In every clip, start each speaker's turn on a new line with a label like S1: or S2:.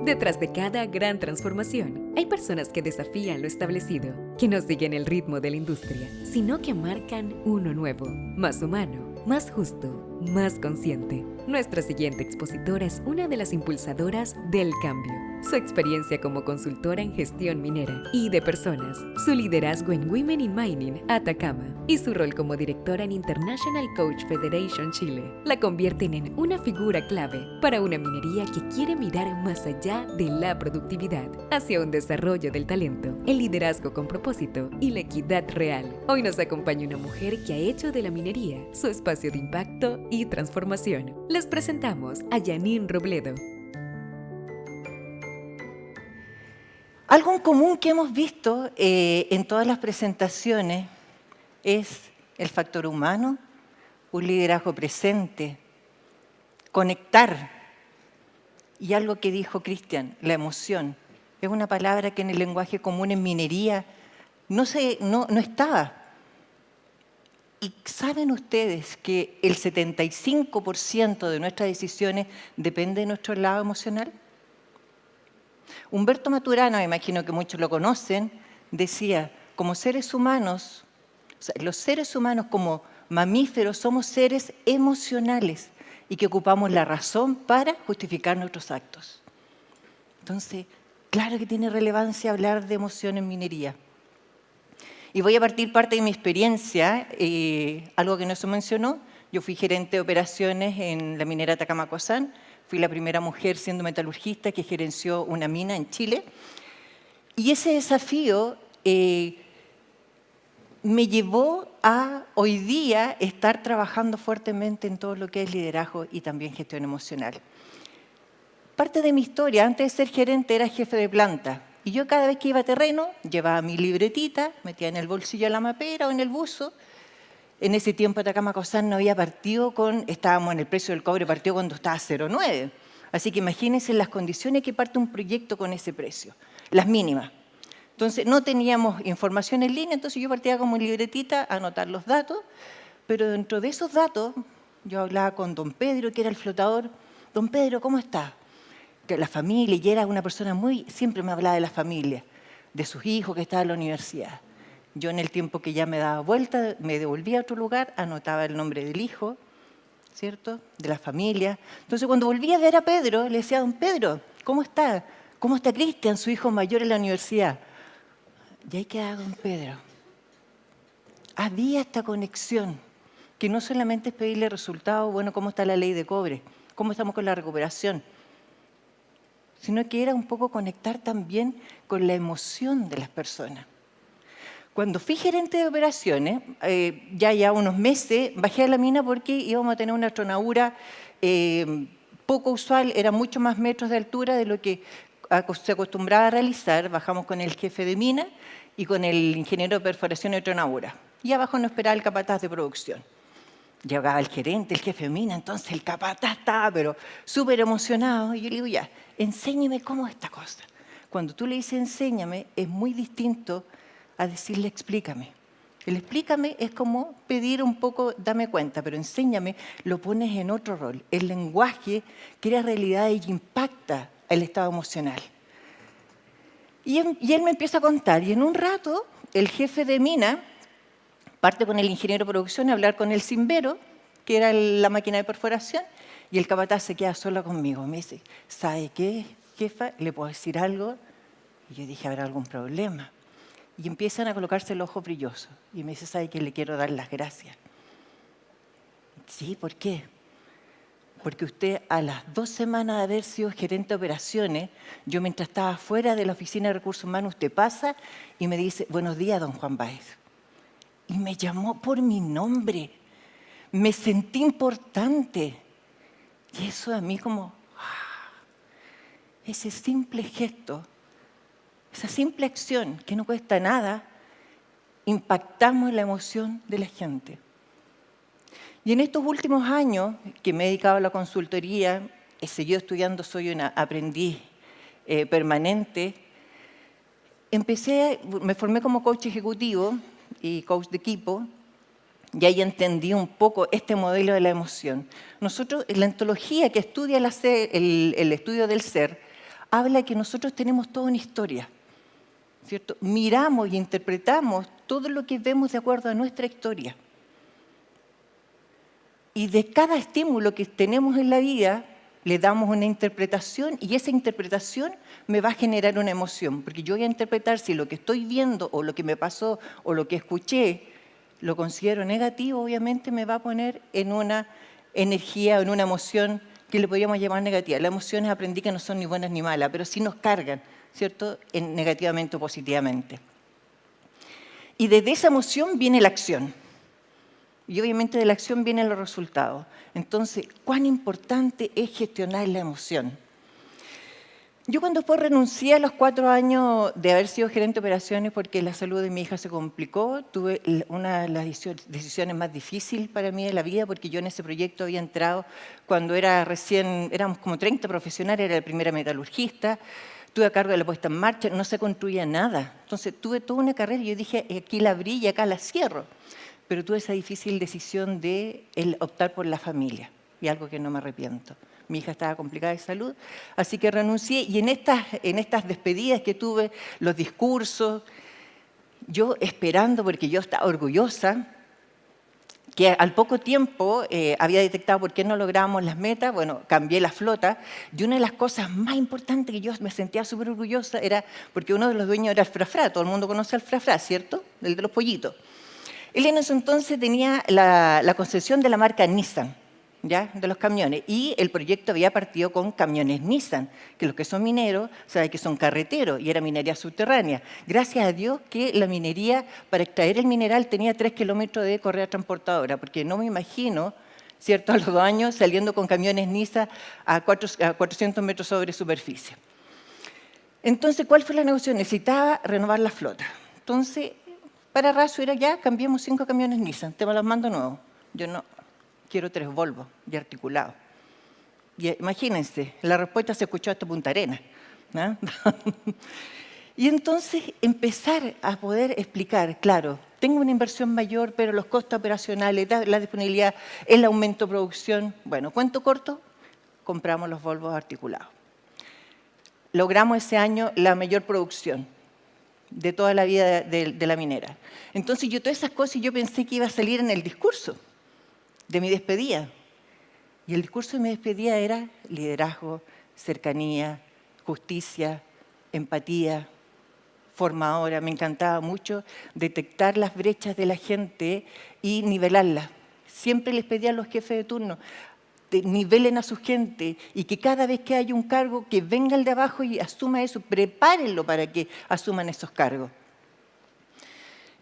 S1: Detrás de cada gran transformación, hay personas que desafían lo establecido, que no siguen el ritmo de la industria, sino que marcan uno nuevo, más humano, más justo, más consciente. Nuestra siguiente expositora es una de las impulsadoras del cambio. Su experiencia como consultora en gestión minera y de personas, su liderazgo en Women in Mining Atacama y su rol como directora en International Coach Federation Chile la convierten en una figura clave para una minería que quiere mirar más allá de la productividad, hacia un desarrollo del talento, el liderazgo con propósito y la equidad real. Hoy nos acompaña una mujer que ha hecho de la minería su espacio de impacto y transformación. Les presentamos a Janine Robledo.
S2: Algo en común que hemos visto en todas las presentaciones es el factor humano, un liderazgo presente, conectar. Y algo que dijo Cristian, la emoción. Es una palabra que en el lenguaje común en minería no estaba. ¿Y saben ustedes que el 75% de nuestras decisiones depende de nuestro lado emocional? Humberto Maturana, me imagino que muchos lo conocen, decía, como seres humanos, los seres humanos como mamíferos somos seres emocionales y que ocupamos la razón para justificar nuestros actos. Entonces, claro que tiene relevancia hablar de emoción en minería. Y voy a partir parte de mi experiencia, algo que no se mencionó. Yo fui gerente de operaciones en la minera Atacama-Cozán. Fui la primera mujer siendo metalurgista que gerenció una mina en Chile. Y ese desafío me llevó a hoy día estar trabajando fuertemente en todo lo que es liderazgo y también gestión emocional. Parte de mi historia, antes de ser gerente, era jefe de planta. Y yo cada vez que iba a terreno, llevaba mi libretita, metía en el bolsillo de la mapera o en el buzo. En ese tiempo Atacama-Cozán no había partido estábamos en el precio del cobre, partió cuando estaba 0,9. Así que imagínense las condiciones que parte un proyecto con ese precio, las mínimas. Entonces no teníamos información en línea, entonces yo partía como libretita a anotar los datos, pero dentro de esos datos yo hablaba con don Pedro, que era el flotador. Don Pedro, ¿cómo está? Que la familia, y era una persona siempre me hablaba de la familia, de sus hijos que estaban en la universidad. Yo en el tiempo que ya me daba vuelta, me devolvía a otro lugar, anotaba el nombre del hijo, ¿cierto? De la familia. Entonces cuando volvía a ver a Pedro, le decía, don Pedro, ¿cómo está? ¿Cómo está Cristian, su hijo mayor en la universidad? Y ahí quedaba don Pedro. Había esta conexión, que no solamente es pedirle resultados, bueno, ¿cómo está la ley de cobre? ¿Cómo estamos con la recuperación? Sino que era un poco conectar también con la emoción de las personas. Cuando fui gerente de operaciones, ya unos meses, bajé a la mina porque íbamos a tener una tronaura poco usual, eran mucho más metros de altura de lo que se acostumbraba a realizar. Bajamos con el jefe de mina y con el ingeniero de perforación de tronaura. Y abajo nos esperaba el capataz de producción. Llegaba el gerente, el jefe de mina, entonces el capataz estaba pero súper emocionado. Y yo le digo, ya, enséñeme cómo es esta cosa. Cuando tú le dices enséñame, es muy distinto a decirle explícame. El explícame es como pedir un poco, dame cuenta, pero enséñame, lo pones en otro rol. El lenguaje crea realidad y impacta el estado emocional. Y él me empieza a contar, y en un rato el jefe de mina parte con el ingeniero de producción a hablar con el cimbero, que era la máquina de perforación, y el capataz se queda solo conmigo. Me dice, ¿sabe qué, jefa? ¿Le puedo decir algo? Y yo dije, ¿habrá algún problema? Y empiezan a colocarse los ojos brillosos. Y me dice, ¿sabe qué? Le quiero dar las gracias. Sí, ¿por qué? Porque usted a las 2 semanas de haber sido gerente de operaciones, yo mientras estaba fuera de la oficina de recursos humanos, usted pasa y me dice, buenos días, don Juan Báez. Y me llamó por mi nombre. Me sentí importante. Y eso a mí como, ese simple gesto, esa simple acción que no cuesta nada, impactamos la emoción de la gente. Y en estos últimos años que me he dedicado a la consultoría, he seguido estudiando, soy una aprendiz permanente, me formé como coach ejecutivo y coach de equipo, y ahí entendí un poco este modelo de la emoción. Nosotros, en la ontología que estudia el estudio del ser, habla que nosotros tenemos toda una historia, ¿cierto? Miramos y interpretamos todo lo que vemos de acuerdo a nuestra historia. Y de cada estímulo que tenemos en la vida, le damos una interpretación y esa interpretación me va a generar una emoción, porque yo voy a interpretar si lo que estoy viendo o lo que me pasó o lo que escuché lo considero negativo, obviamente me va a poner en una energía o en una emoción que le podríamos llamar negativa. Las emociones aprendí que no son ni buenas ni malas, pero sí nos cargan, ¿cierto?, negativamente o positivamente. Y desde esa emoción viene la acción. Y obviamente de la acción vienen los resultados. Entonces, ¿cuán importante es gestionar la emoción? Yo cuando después renuncié a los 4 años de haber sido gerente de operaciones porque la salud de mi hija se complicó, tuve una de las decisiones más difíciles para mí de la vida porque yo en ese proyecto había entrado cuando éramos como 30 profesionales, era la primera metalurgista, estuve a cargo de la puesta en marcha, no se construía nada. Entonces tuve toda una carrera y yo dije, aquí la abrí y acá la cierro. Pero tuve esa difícil decisión de optar por la familia, y algo que no me arrepiento. Mi hija estaba complicada de salud, así que renuncié, y en estas despedidas que tuve, los discursos, yo esperando, porque yo estaba orgullosa, que al poco tiempo había detectado por qué no lográbamos las metas, bueno, cambié la flota, y una de las cosas más importantes que yo me sentía súper orgullosa era porque uno de los dueños era el Frafra, todo el mundo conoce al Frafra, ¿cierto? El de los pollitos. Él en ese entonces tenía la concesión de la marca Nissan, ¿ya?, de los camiones, y el proyecto había partido con camiones Nissan, que los que son mineros saben que son carreteros, y era minería subterránea. Gracias a Dios que la minería, para extraer el mineral, tenía 3 kilómetros de correa transportadora, porque no me imagino, ¿cierto?, a los 2 años saliendo con camiones Nissan a 400 metros sobre superficie. Entonces, ¿cuál fue la negociación? Necesitaba renovar la flota. Entonces, para Razo era ya, cambiamos 5 camiones Nissan, te me los mando nuevos. Yo no, quiero 3 Volvo de articulado. Y imagínense, la respuesta se escuchó hasta Punta Arenas, ¿no? Y entonces empezar a poder explicar, claro, tengo una inversión mayor, pero los costos operacionales, la disponibilidad, el aumento de producción. Bueno, cuento corto, compramos los Volvos articulados. Logramos ese año la mayor producción de toda la vida de la minera. Entonces yo todas esas cosas yo pensé que iba a salir en el discurso de mi despedida. Y el discurso de mi despedida era liderazgo, cercanía, justicia, empatía, formadora. Me encantaba mucho detectar las brechas de la gente y nivelarlas. Siempre les pedía a los jefes de turno, nivelen a su gente y que cada vez que haya un cargo, que venga el de abajo y asuma eso, prepárenlo para que asuman esos cargos.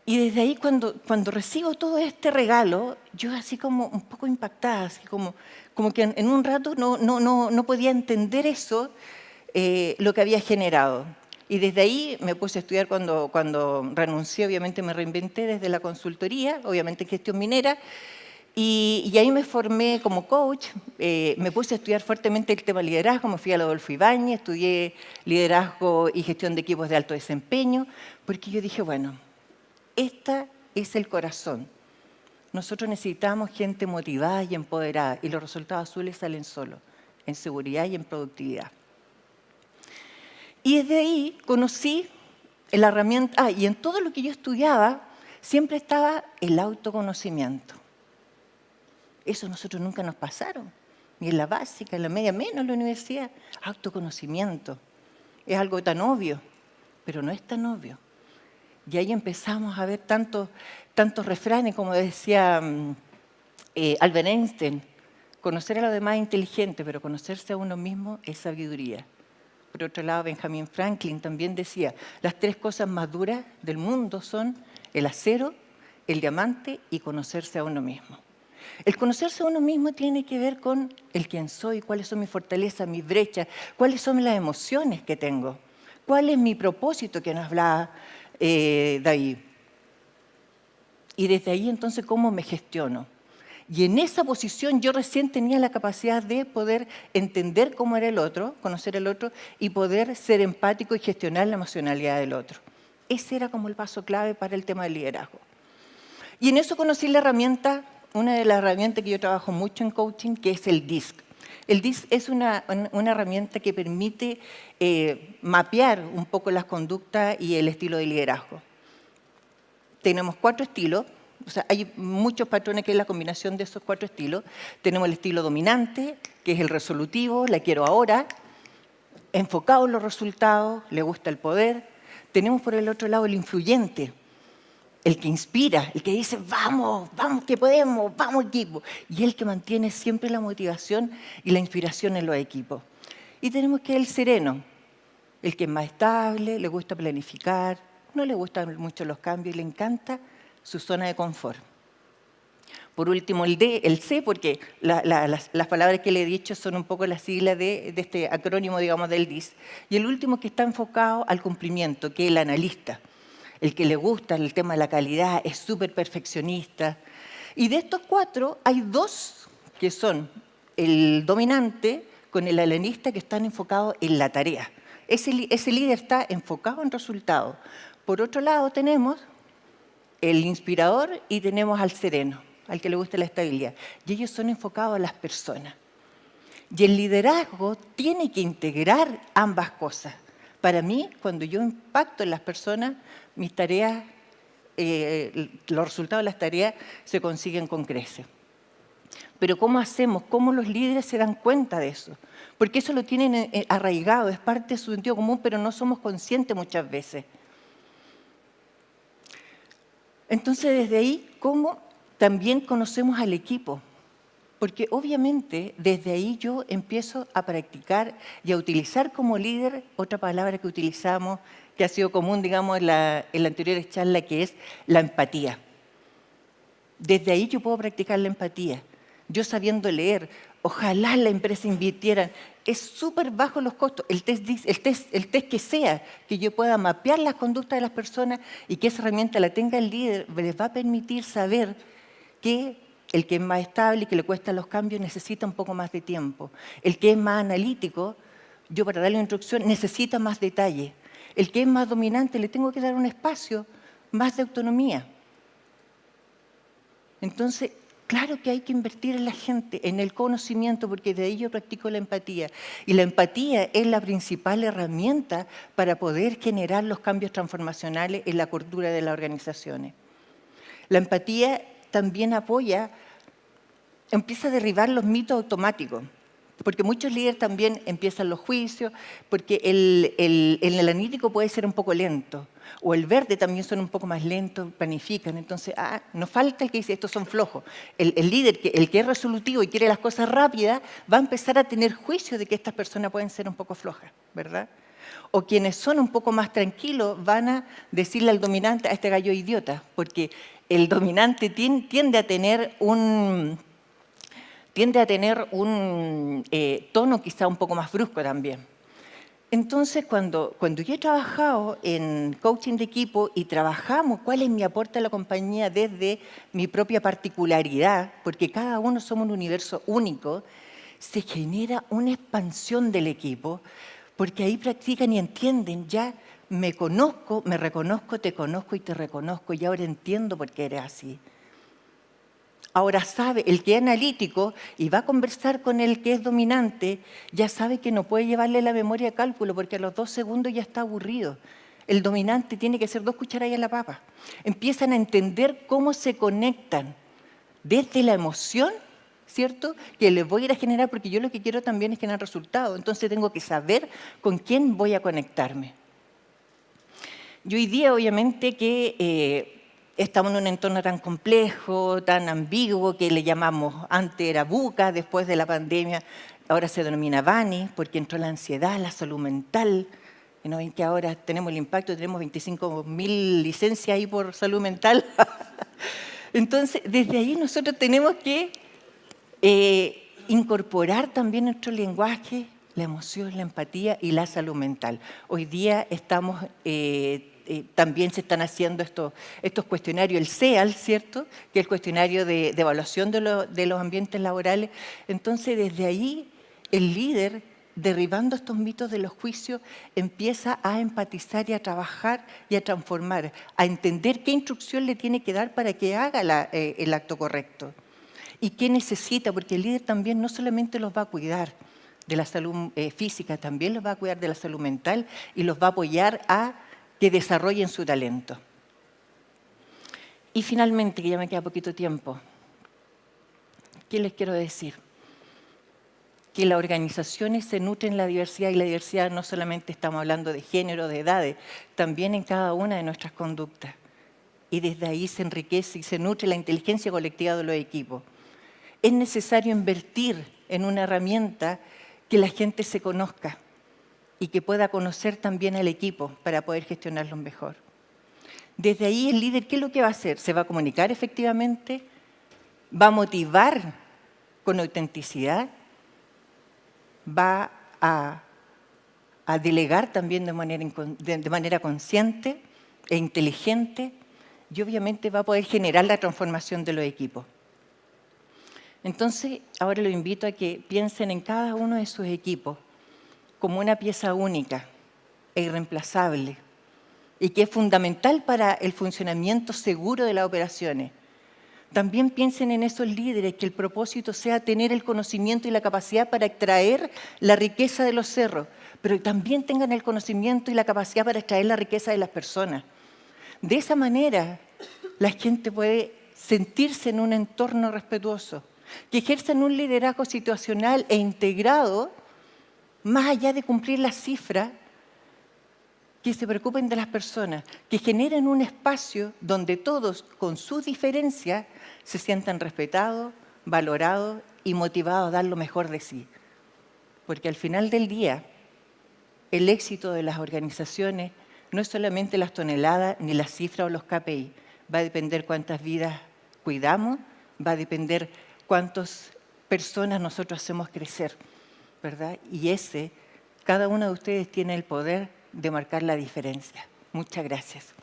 S2: Y desde ahí, cuando recibo todo este regalo, yo así como un poco impactada, así como que en un rato no podía entender eso, lo que había generado. Y desde ahí me puse a estudiar cuando renuncié, obviamente me reinventé desde la consultoría, obviamente en gestión minera, y ahí me formé como coach, me puse a estudiar fuertemente el tema liderazgo, me fui a la Adolfo Ibáñez, estudié liderazgo y gestión de equipos de alto desempeño, porque yo dije, bueno, este es el corazón. Nosotros necesitamos gente motivada y empoderada, y los resultados azules salen solos, en seguridad y en productividad. Y desde ahí conocí la herramienta, y en todo lo que yo estudiaba siempre estaba el autoconocimiento. Eso a nosotros nunca nos pasaron, ni en la básica, en la media, menos en la universidad. Autoconocimiento. Es algo tan obvio, pero no es tan obvio. Y ahí empezamos a ver tantos refranes, como decía Albert Einstein, conocer a los demás es inteligente, pero conocerse a uno mismo es sabiduría. Por otro lado, Benjamin Franklin también decía, las 3 cosas más duras del mundo son el acero, el diamante y conocerse a uno mismo. El conocerse a uno mismo tiene que ver con el quién soy, cuáles son mis fortalezas, mis brechas, cuáles son las emociones que tengo, cuál es mi propósito que nos hablaba David. Y desde ahí entonces, ¿cómo me gestiono? Y en esa posición yo recién tenía la capacidad de poder entender cómo era el otro, conocer el otro y poder ser empático y gestionar la emocionalidad del otro. Ese era como el paso clave para el tema del liderazgo. Y en eso conocí la herramienta, una de las herramientas que yo trabajo mucho en coaching, que es el DISC. El DIS es una herramienta que permite mapear un poco las conductas y el estilo de liderazgo. Tenemos 4 estilos, o sea, hay muchos patrones que es la combinación de esos 4 estilos. Tenemos el estilo dominante, que es el resolutivo, la quiero ahora, enfocado en los resultados, le gusta el poder. Tenemos por el otro lado el influyente, el que inspira, el que dice, vamos, vamos, que podemos, vamos equipo. Y el que mantiene siempre la motivación y la inspiración en los equipos. Y tenemos que el sereno, el que es más estable, le gusta planificar, no le gustan mucho los cambios, le encanta su zona de confort. Por último, el C, porque las palabras que le he dicho son un poco las siglas de este acrónimo, digamos, del DIS. Y el último que está enfocado al cumplimiento, que es el analista. El que le gusta el tema de la calidad, es súper perfeccionista. Y de estos 4, hay 2 que son el dominante con el analista que están enfocados en la tarea. Ese líder está enfocado en resultados. Por otro lado, tenemos el inspirador y tenemos al sereno, al que le gusta la estabilidad. Y ellos son enfocados a las personas. Y el liderazgo tiene que integrar ambas cosas. Para mí, cuando yo impacto en las personas, mis tareas, los resultados de las tareas se consiguen con creces. Pero ¿cómo hacemos? ¿Cómo los líderes se dan cuenta de eso? Porque eso lo tienen arraigado, es parte de su sentido común, pero no somos conscientes muchas veces. Entonces, desde ahí, ¿cómo también conocemos al equipo? Porque obviamente desde ahí yo empiezo a practicar y a utilizar como líder otra palabra que utilizamos, que ha sido común, digamos, en la anterior charla, que es la empatía. Desde ahí yo puedo practicar la empatía. Yo sabiendo leer, ojalá la empresa invirtiera, es súper bajo los costos. El test que sea, que yo pueda mapear las conductas de las personas y que esa herramienta la tenga el líder, les va a permitir saber que el que es más estable y que le cuesta los cambios necesita un poco más de tiempo. El que es más analítico, yo para darle una instrucción necesita más detalle. El que es más dominante le tengo que dar un espacio más de autonomía. Entonces, claro que hay que invertir en la gente, en el conocimiento, porque de ahí yo practico la empatía. Y la empatía es la principal herramienta para poder generar los cambios transformacionales en la cultura de las organizaciones. La empatía también empieza a derribar los mitos automáticos, porque muchos líderes también empiezan los juicios, porque el analítico puede ser un poco lento, o el verde también son un poco más lentos, planifican, entonces, nos falta el que dice, estos son flojos. El líder, el que es resolutivo y quiere las cosas rápidas, va a empezar a tener juicio de que estas personas pueden ser un poco flojas, ¿verdad? O quienes son un poco más tranquilos van a decirle al dominante, a este gallo idiota, porque el dominante tiende a tener un tono quizá un poco más brusco también. Entonces, cuando yo he trabajado en coaching de equipo y trabajamos cuál es mi aporte a la compañía desde mi propia particularidad, porque cada uno somos un universo único, se genera una expansión del equipo, porque ahí practican y entienden, ya me conozco, me reconozco, te conozco y te reconozco, y ahora entiendo por qué eres así. Ahora sabe, el que es analítico y va a conversar con el que es dominante, ya sabe que no puede llevarle la memoria de cálculo porque a los 2 segundos ya está aburrido. El dominante tiene que hacer 2 cucharadas en la papa. Empiezan a entender cómo se conectan desde la emoción, ¿cierto? Que les voy a ir a generar, porque yo lo que quiero también es generar resultados. Entonces tengo que saber con quién voy a conectarme. Y hoy día, obviamente, que estamos en un entorno tan complejo, tan ambiguo, que le llamamos, antes era VUCA, después de la pandemia, ahora se denomina VANI, porque entró la ansiedad, la salud mental. ¿No ven que ahora tenemos el impacto, tenemos 25.000 licencias ahí por salud mental? Entonces, desde ahí nosotros tenemos que incorporar también en nuestro lenguaje la emoción, la empatía y la salud mental. Hoy día estamos... también se están haciendo estos cuestionarios, el CEAL, ¿cierto? Que es el cuestionario de evaluación de los ambientes laborales. Entonces, desde ahí, el líder, derribando estos mitos de los juicios, empieza a empatizar y a trabajar y a transformar, a entender qué instrucción le tiene que dar para que haga el acto correcto. y qué necesita, porque el líder también no solamente los va a cuidar de la salud física, también los va a cuidar de la salud mental y los va a apoyar a que desarrollen su talento. Y finalmente, que ya me queda poquito tiempo, ¿qué les quiero decir? Que las organizaciones se nutren de la diversidad, y la diversidad no solamente estamos hablando de género, de edades, también en cada una de nuestras conductas. Y desde ahí se enriquece y se nutre la inteligencia colectiva de los equipos. Es necesario invertir en una herramienta que la gente se conozca y que pueda conocer también al equipo para poder gestionarlo mejor. Desde ahí el líder, ¿qué es lo que va a hacer? ¿Se va a comunicar efectivamente? ¿Va a motivar con autenticidad? ¿Va a delegar también de manera consciente e inteligente? Y obviamente va a poder generar la transformación de los equipos. Entonces, ahora los invito a que piensen en cada uno de sus equipos como una pieza única e irreemplazable y que es fundamental para el funcionamiento seguro de las operaciones. También piensen en esos líderes, que el propósito sea tener el conocimiento y la capacidad para extraer la riqueza de los cerros, pero también tengan el conocimiento y la capacidad para extraer la riqueza de las personas. De esa manera, la gente puede sentirse en un entorno respetuoso, que ejerzan un liderazgo situacional e integrado, más allá de cumplir las cifras, que se preocupen de las personas, que generen un espacio donde todos, con sus diferencias, se sientan respetados, valorados y motivados a dar lo mejor de sí. Porque al final del día, el éxito de las organizaciones no es solamente las toneladas, ni las cifras o los KPI. Va a depender cuántas vidas cuidamos, va a depender cuántas personas nosotros hacemos crecer, ¿verdad? Y cada uno de ustedes tiene el poder de marcar la diferencia. Muchas gracias.